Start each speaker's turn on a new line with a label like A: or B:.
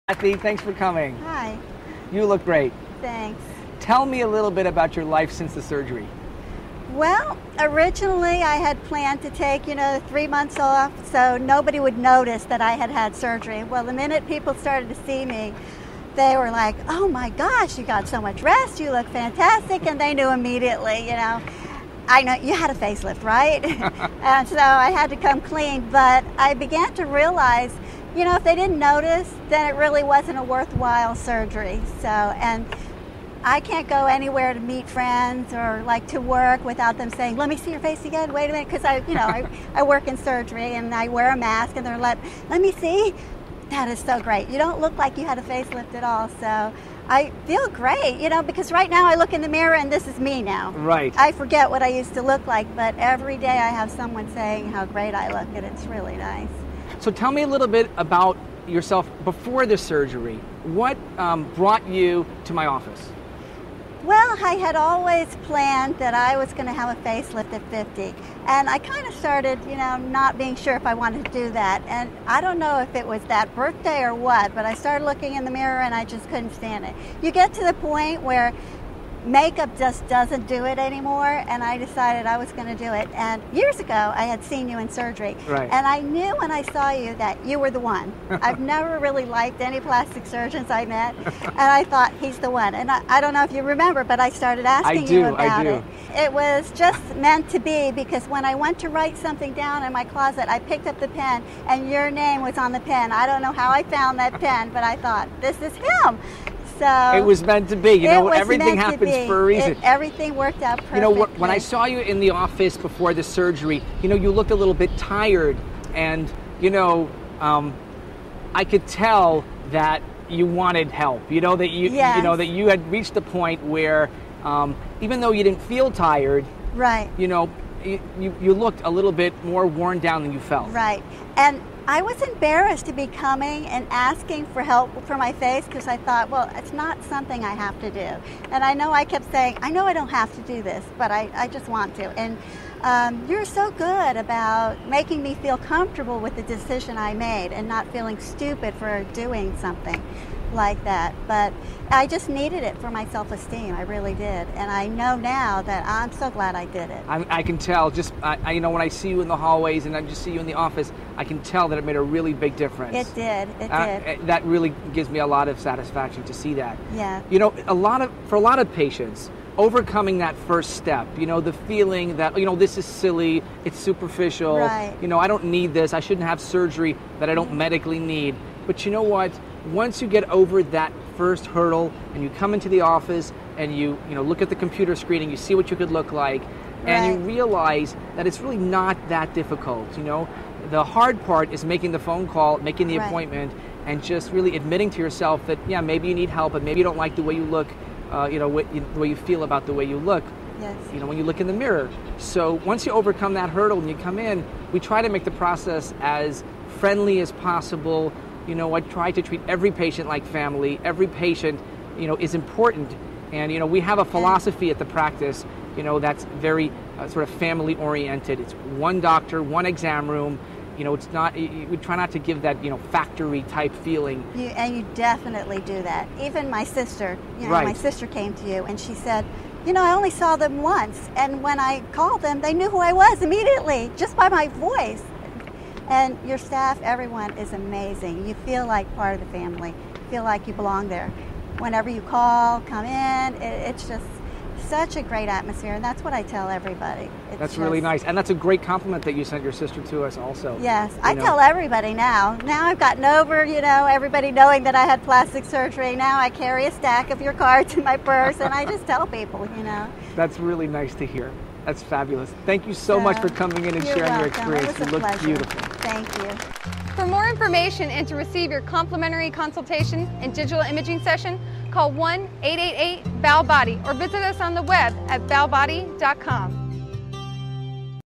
A: Kathy, thanks for coming.
B: Hi.
A: You look great.
B: Thanks.
A: Tell me a little bit about your life since the surgery.
B: Well, originally I had planned to take, 3 months off so nobody would notice that I had had surgery. Well, the minute people started to see me, they were like, oh my gosh, you got so much rest, you look fantastic, and they knew immediately, I know you had a facelift, right? And so I had to come clean, but I began to realize, if they didn't notice, then it really wasn't a worthwhile surgery. So, and I can't go anywhere to meet friends or like to work without them saying, let me see your face again, wait a minute, because I work in surgery and I wear a mask and they're let me see. That is so great. You don't look like you had a facelift at all, so I feel great, because right now I look in the mirror and this is me now.
A: Right.
B: I forget what I used to look like, but every day I have someone saying how great I look, and it's really nice.
A: So tell me a little bit about yourself before the surgery. What brought you to my office?
B: Well, I had always planned that I was going to have a facelift at 50, and I kind of started, not being sure if I wanted to do that, and I don't know if it was that birthday or what, but I started looking in the mirror and I just couldn't stand it. You get to the point where makeup just doesn't do it anymore, and I decided I was going to do it. And years ago, I had seen you in surgery,
A: right.
B: And I knew when I saw you that you were the one. I've never really liked any plastic surgeons I met, and I thought, he's the one. And I don't know if you remember, but I started asking you about it. It was just meant to be, because when I went to write something down in my closet, I picked up the pen, and your name was on the pen. I don't know how I found that pen, but I thought, this is him. So
A: it was meant to be. Everything happens for a reason.
B: Everything worked out perfectly.
A: When I saw you in the office before the surgery, you looked a little bit tired, and I could tell that you wanted help. That you had reached the point where, even though you didn't feel tired,
B: right?
A: You looked a little bit more worn down than you felt.
B: Right, and I was embarrassed to be coming and asking for help for my face, because I thought, well, it's not something I have to do. And I know I kept saying, I know I don't have to do this, but I just want to. And you're so good about making me feel comfortable with the decision I made and not feeling stupid for doing something like that. But I just needed it for my self-esteem. I really did. And I know now that I'm so glad I did it.
A: I can tell. When I see you in the hallways and I just see you in the office, I can tell that it made a really big difference.
B: It did. It did.
A: That really gives me a lot of satisfaction to see that.
B: Yeah.
A: For a lot of patients, overcoming that first step, the feeling that, this is silly, it's superficial,
B: right.
A: I don't need this, I shouldn't have surgery that I don't medically need. But you know what? Once you get over that first hurdle and you come into the office and you look at the computer screen and you see what you could look like, and you realize that it's really not that difficult. The hard part is making the phone call, making the appointment, and just really admitting to yourself that, yeah, maybe you need help and maybe you don't like the way you look, the way you feel about the way you look.
B: Yes.
A: When you look in the mirror. So once you overcome that hurdle and you come in, we try to make the process as friendly as possible. I try to treat every patient like family. Every patient, is important. And, we have a philosophy at the practice, that's very sort of family oriented. It's one doctor, one exam room. It's not, we try not to give that, factory type feeling.
B: And you definitely do that. Even my sister,
A: right.
B: My sister came to you and she said, I only saw them once. And when I called them, they knew who I was immediately, just by my voice. And your staff, everyone is amazing. You feel like part of the family. You feel like you belong there. Whenever you call, come in, it's just such a great atmosphere, and that's what I tell everybody.
A: That's really nice, and that's a great compliment that you sent your sister to us also.
B: Yes, I tell everybody now. Now I've gotten over, everybody knowing that I had plastic surgery. Now I carry a stack of your cards in my purse, and I just tell people,
A: That's really nice to hear. That's fabulous. Thank you so much for coming in and sharing your experience.
B: You
A: look beautiful.
B: Thank you.
C: For more information and to receive your complimentary consultation and digital imaging session, call 1-888-BAL-BODY or visit us on the web at balbody.com.